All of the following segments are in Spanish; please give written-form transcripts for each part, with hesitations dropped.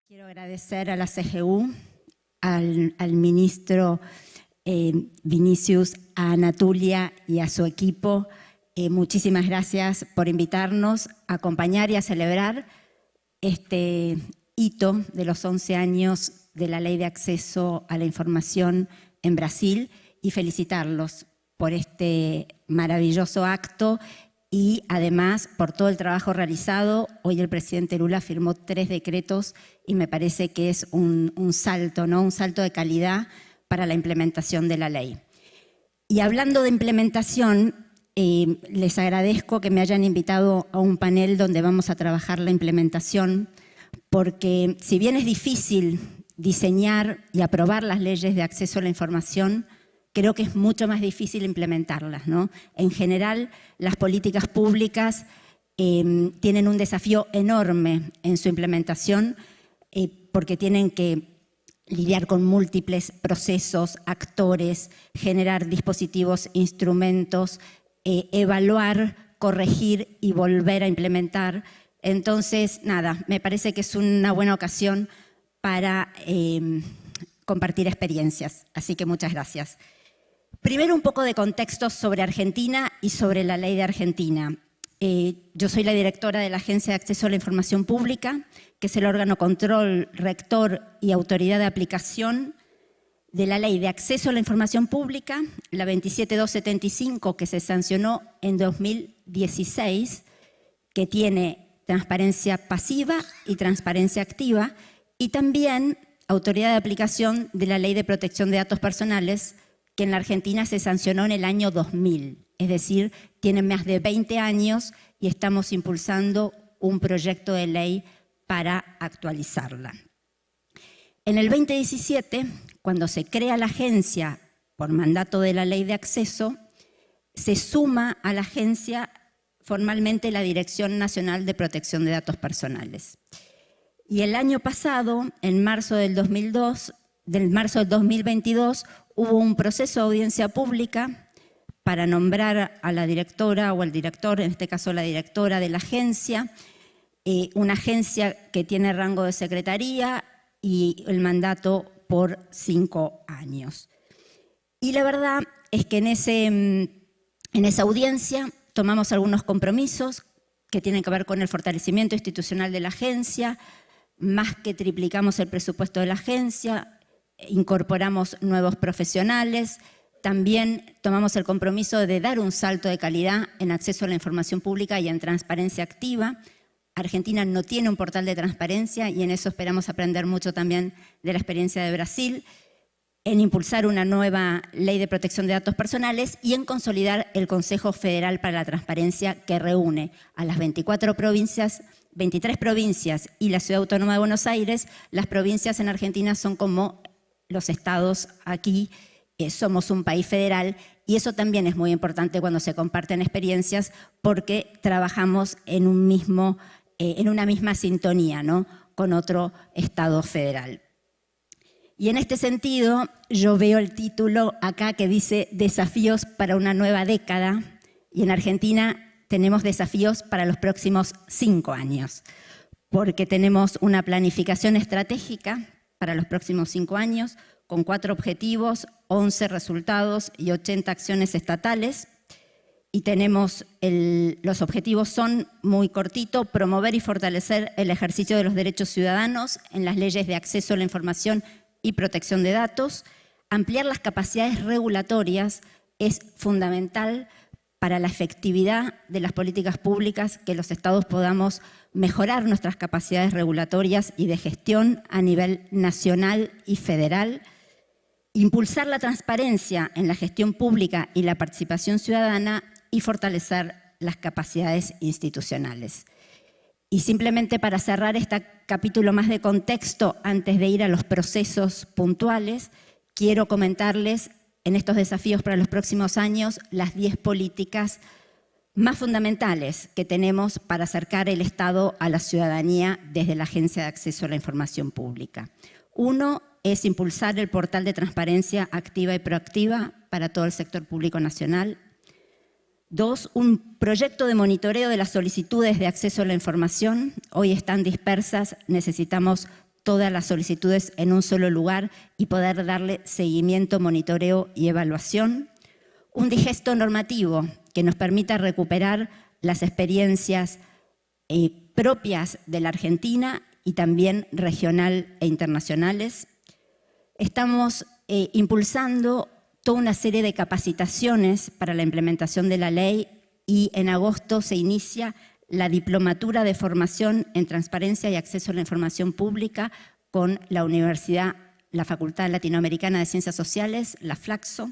Quiero agradecer a la CGU, al ministro Vinicius, a Ana Tulia y a su equipo. Muchísimas gracias por invitarnos a acompañar y a celebrar este hito de los 11 años de la Ley de Acceso a la Información en Brasil y felicitarlos por este maravilloso acto y además por todo el trabajo realizado. Hoy el presidente Lula firmó 3 decretos y me parece que es un salto, ¿no? Un salto de calidad para la implementación de la ley. Y hablando de implementación, les agradezco que me hayan invitado a un panel donde vamos a trabajar la implementación, porque si bien es difícil diseñar y aprobar las leyes de acceso a la información, creo que es mucho más difícil implementarlas, ¿no? En general, las políticas públicas tienen un desafío enorme en su implementación porque tienen que lidiar con múltiples procesos, actores, generar dispositivos, instrumentos, evaluar, corregir y volver a implementar. Entonces, nada, me parece que es una buena ocasión para compartir experiencias. Así que muchas gracias. Primero, un poco de contexto sobre Argentina y sobre la ley de Argentina. Yo soy la directora de la Agencia de Acceso a la Información Pública, que es el órgano control, rector y autoridad de aplicación de la Ley de Acceso a la Información Pública, la 27275, que se sancionó en 2016, que tiene transparencia pasiva y transparencia activa, y también autoridad de aplicación de la Ley de Protección de Datos Personales, que en la Argentina se sancionó en el año 2000. Es decir, tiene más de 20 años y estamos impulsando un proyecto de ley para actualizarla. En el 2017, cuando se crea la agencia por mandato de la Ley de Acceso, se suma a la agencia formalmente la Dirección Nacional de Protección de Datos Personales. Y el año pasado, en marzo del 2022, hubo un proceso de audiencia pública para nombrar a la directora o al director, en este caso la directora de la agencia, una agencia que tiene rango de secretaría y el mandato por 5 años. Y la verdad es que en esa audiencia tomamos algunos compromisos que tienen que ver con el fortalecimiento institucional de la agencia, más que triplicamos el presupuesto de la agencia, incorporamos nuevos profesionales, también tomamos el compromiso de dar un salto de calidad en acceso a la información pública y en transparencia activa. Argentina no tiene un portal de transparencia y en eso esperamos aprender mucho también de la experiencia de Brasil, en impulsar una nueva ley de protección de datos personales y en consolidar el Consejo Federal para la Transparencia, que reúne a las 23 provincias y la Ciudad Autónoma de Buenos Aires. Las provincias en Argentina son como los estados aquí, somos un país federal y eso también es muy importante cuando se comparten experiencias porque trabajamos en una misma sintonía, ¿no? Con otro estado federal. Y en este sentido, yo veo el título acá que dice Desafíos para una nueva década y en Argentina tenemos desafíos para los próximos 5 años porque tenemos una planificación estratégica para los próximos 5 años, con 4 objetivos, 11 resultados y 80 acciones estatales. Y tenemos los objetivos son muy cortitos: promover y fortalecer el ejercicio de los derechos ciudadanos en las leyes de acceso a la información y protección de datos. Ampliar las capacidades regulatorias es fundamental para la efectividad de las políticas públicas, que los estados podamos mejorar nuestras capacidades regulatorias y de gestión a nivel nacional y federal. Impulsar la transparencia en la gestión pública y la participación ciudadana y fortalecer las capacidades institucionales. Y simplemente para cerrar este capítulo más de contexto, antes de ir a los procesos puntuales, quiero comentarles en estos desafíos para los próximos años las 10 políticas más fundamentales que tenemos para acercar el Estado a la ciudadanía desde la Agencia de Acceso a la Información Pública. 1 es impulsar el portal de transparencia activa y proactiva para todo el sector público nacional. 2, un proyecto de monitoreo de las solicitudes de acceso a la información. Hoy están dispersas, necesitamos todas las solicitudes en un solo lugar y poder darle seguimiento, monitoreo y evaluación. Un digesto normativo que nos permita recuperar las experiencias propias de la Argentina y también regional e internacionales. Estamos impulsando toda una serie de capacitaciones para la implementación de la ley y en agosto se inicia la Diplomatura de Formación en Transparencia y Acceso a la Información Pública con la Facultad Latinoamericana de Ciencias Sociales, la FLACSO.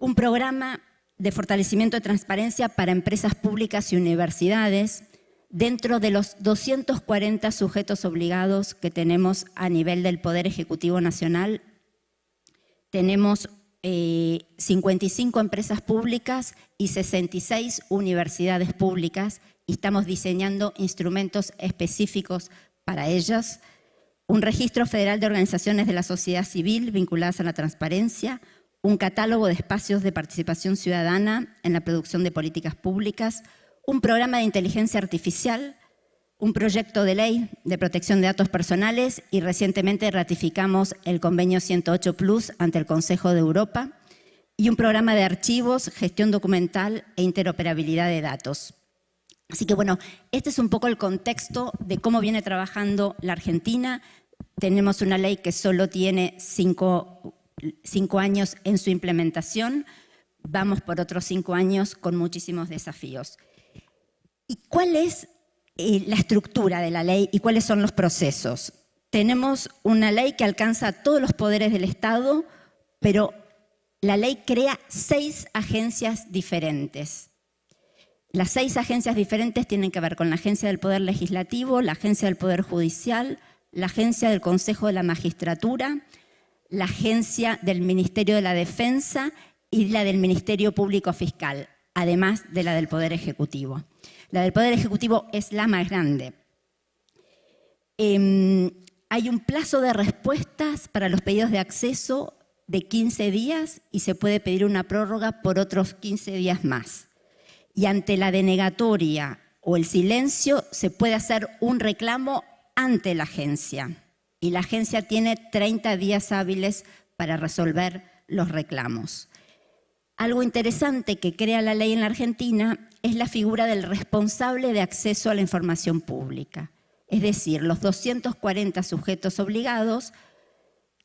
Un programa de fortalecimiento de transparencia para empresas públicas y universidades dentro de los 240 sujetos obligados que tenemos a nivel del Poder Ejecutivo Nacional. Tenemos 55 empresas públicas y 66 universidades públicas y estamos diseñando instrumentos específicos para ellas. Un registro federal de organizaciones de la sociedad civil vinculadas a la transparencia, un catálogo de espacios de participación ciudadana en la producción de políticas públicas, un programa de inteligencia artificial, un proyecto de ley de protección de datos personales y recientemente ratificamos el convenio 108 Plus ante el Consejo de Europa y un programa de archivos, gestión documental e interoperabilidad de datos. Así que bueno, este es un poco el contexto de cómo viene trabajando la Argentina. Tenemos una ley que solo tiene 5 años en su implementación. Vamos por otros 5 años con muchísimos desafíos. ¿Y cuál es la estructura de la ley y cuáles son los procesos? Tenemos una ley que alcanza a todos los poderes del Estado, pero la ley crea 6 agencias diferentes. Las 6 agencias diferentes tienen que ver con la Agencia del Poder Legislativo, la Agencia del Poder Judicial, la Agencia del Consejo de la Magistratura, la Agencia del Ministerio de la Defensa y la del Ministerio Público Fiscal, además de la del Poder Ejecutivo. La del Poder Ejecutivo es la más grande. Hay un plazo de respuestas para los pedidos de acceso de 15 días y se puede pedir una prórroga por otros 15 días más. Y ante la denegatoria o el silencio se puede hacer un reclamo ante la agencia. Y la agencia tiene 30 días hábiles para resolver los reclamos. Algo interesante que crea la ley en la Argentina es la figura del responsable de acceso a la información pública. Es decir, los 240 sujetos obligados,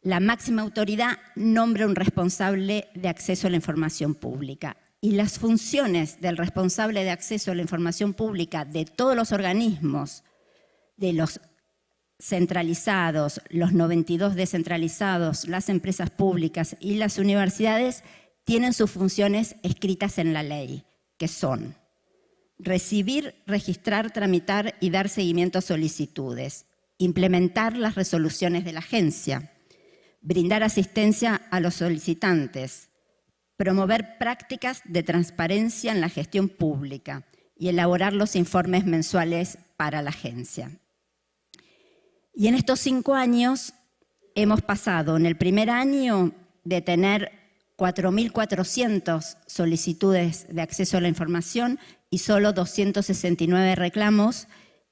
la máxima autoridad nombra un responsable de acceso a la información pública. Y las funciones del responsable de acceso a la información pública de todos los organismos, de los centralizados, los 92 descentralizados, las empresas públicas y las universidades, tienen sus funciones escritas en la ley, que son recibir, registrar, tramitar y dar seguimiento a solicitudes, implementar las resoluciones de la agencia, brindar asistencia a los solicitantes, promover prácticas de transparencia en la gestión pública y elaborar los informes mensuales para la agencia. Y en estos 5 años hemos pasado en el primer año de tener 4.400 solicitudes de acceso a la información y solo 269 reclamos,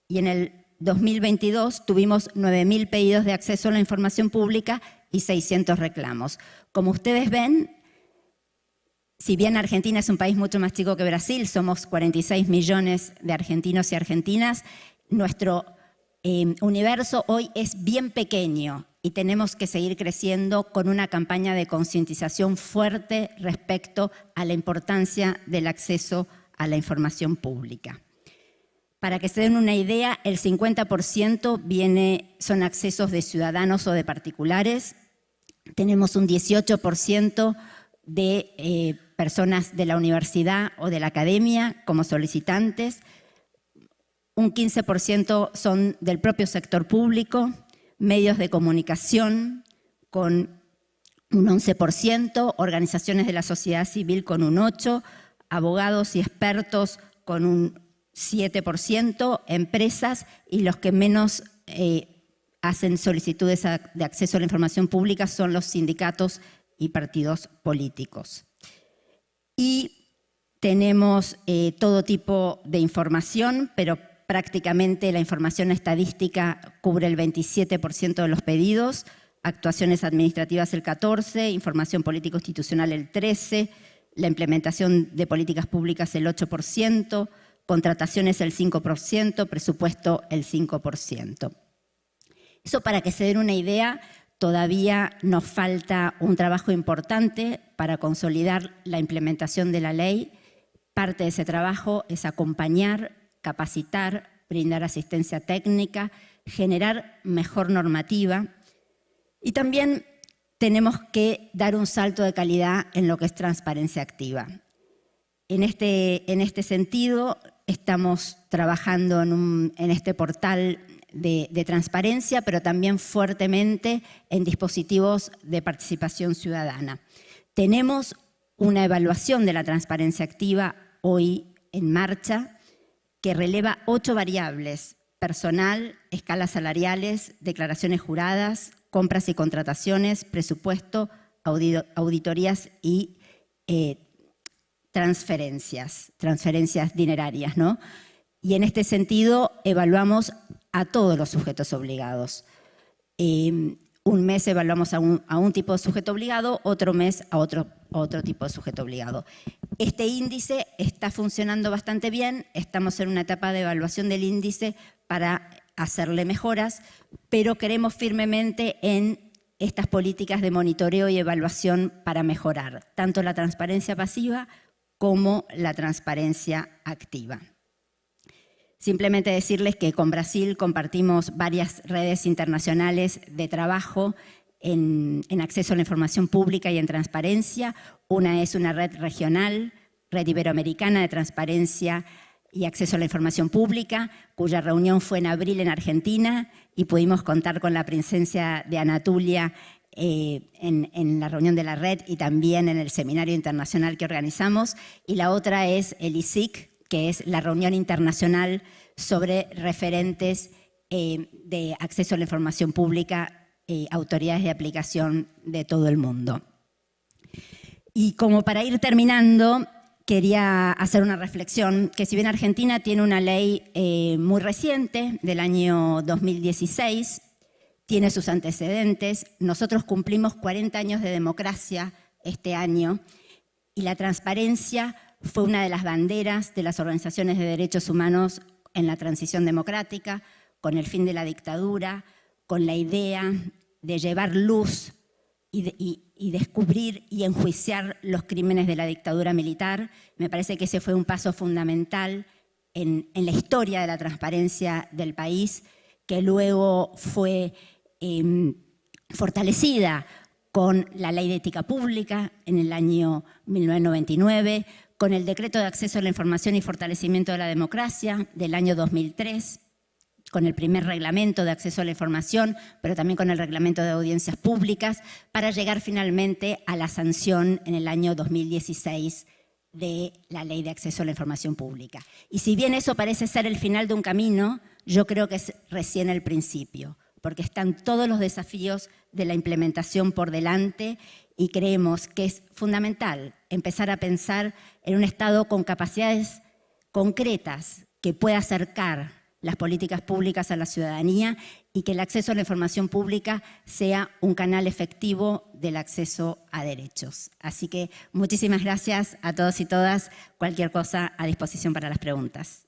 y en el 2022 tuvimos 9.000 pedidos de acceso a la información pública y 600 reclamos. Como ustedes ven, si bien Argentina es un país mucho más chico que Brasil, somos 46 millones de argentinos y argentinas, nuestro universo hoy es bien pequeño y tenemos que seguir creciendo con una campaña de concientización fuerte respecto a la importancia del acceso a la información pública. Para que se den una idea, el 50% son accesos de ciudadanos o de particulares. Tenemos un 18% de personas de la universidad o de la academia como solicitantes. Un 15% son del propio sector público, medios de comunicación con un 11%, organizaciones de la sociedad civil con un 8%, abogados y expertos con un 7%, empresas y los que menos hacen solicitudes de acceso a la información pública son los sindicatos y partidos políticos. Y tenemos todo tipo de información, pero prácticamente la información estadística cubre el 27% de los pedidos, actuaciones administrativas el 14%, información político-institucional el 13%, la implementación de políticas públicas el 8%, contrataciones el 5%, presupuesto el 5%. Eso, para que se den una idea, todavía nos falta un trabajo importante para consolidar la implementación de la ley. Parte de ese trabajo es acompañar, capacitar, brindar asistencia técnica, generar mejor normativa y también tenemos que dar un salto de calidad en lo que es transparencia activa. En este sentido, estamos trabajando en este portal de transparencia, pero también fuertemente en dispositivos de participación ciudadana. Tenemos una evaluación de la transparencia activa hoy en marcha que releva 8 variables: personal, escalas salariales, declaraciones juradas, compras y contrataciones, presupuesto, auditorías y transferencias dinerarias, ¿no? Y en este sentido evaluamos a todos los sujetos obligados. Un mes evaluamos a un tipo de sujeto obligado, otro mes a otro tipo de sujeto obligado. Este índice está funcionando bastante bien, estamos en una etapa de evaluación del índice para hacerle mejoras, pero creemos firmemente en estas políticas de monitoreo y evaluación para mejorar tanto la transparencia pasiva como la transparencia activa. Simplemente decirles que con Brasil compartimos varias redes internacionales de trabajo en acceso a la información pública y en transparencia. Una es una red regional, Red Iberoamericana de Transparencia y Acceso a la Información Pública, cuya reunión fue en abril en Argentina y pudimos contar con la presencia de Anatulia en la reunión de la red y también en el seminario internacional que organizamos. Y la otra es el ISIC, que es la reunión internacional sobre referentes de acceso a la información pública, autoridades de aplicación de todo el mundo. Y como para ir terminando, quería hacer una reflexión, que si bien Argentina tiene una ley muy reciente, del año 2016, tiene sus antecedentes, nosotros cumplimos 40 años de democracia este año y la transparencia fue una de las banderas de las organizaciones de derechos humanos en la transición democrática, con el fin de la dictadura, con la idea de llevar luz y descubrir y enjuiciar los crímenes de la dictadura militar. Me parece que ese fue un paso fundamental en la historia de la transparencia del país, que luego fue fortalecida con la Ley de Ética Pública en el año 1999, con el Decreto de Acceso a la Información y Fortalecimiento de la Democracia del año 2003, con el primer reglamento de acceso a la información, pero también con el reglamento de audiencias públicas, para llegar finalmente a la sanción en el año 2016 de la Ley de Acceso a la Información Pública. Y si bien eso parece ser el final de un camino, yo creo que es recién el principio, porque están todos los desafíos de la implementación por delante y creemos que es fundamental empezar a pensar en un Estado con capacidades concretas que pueda acercar las políticas públicas a la ciudadanía y que el acceso a la información pública sea un canal efectivo del acceso a derechos. Así que muchísimas gracias a todos y todas. Cualquier cosa a disposición para las preguntas.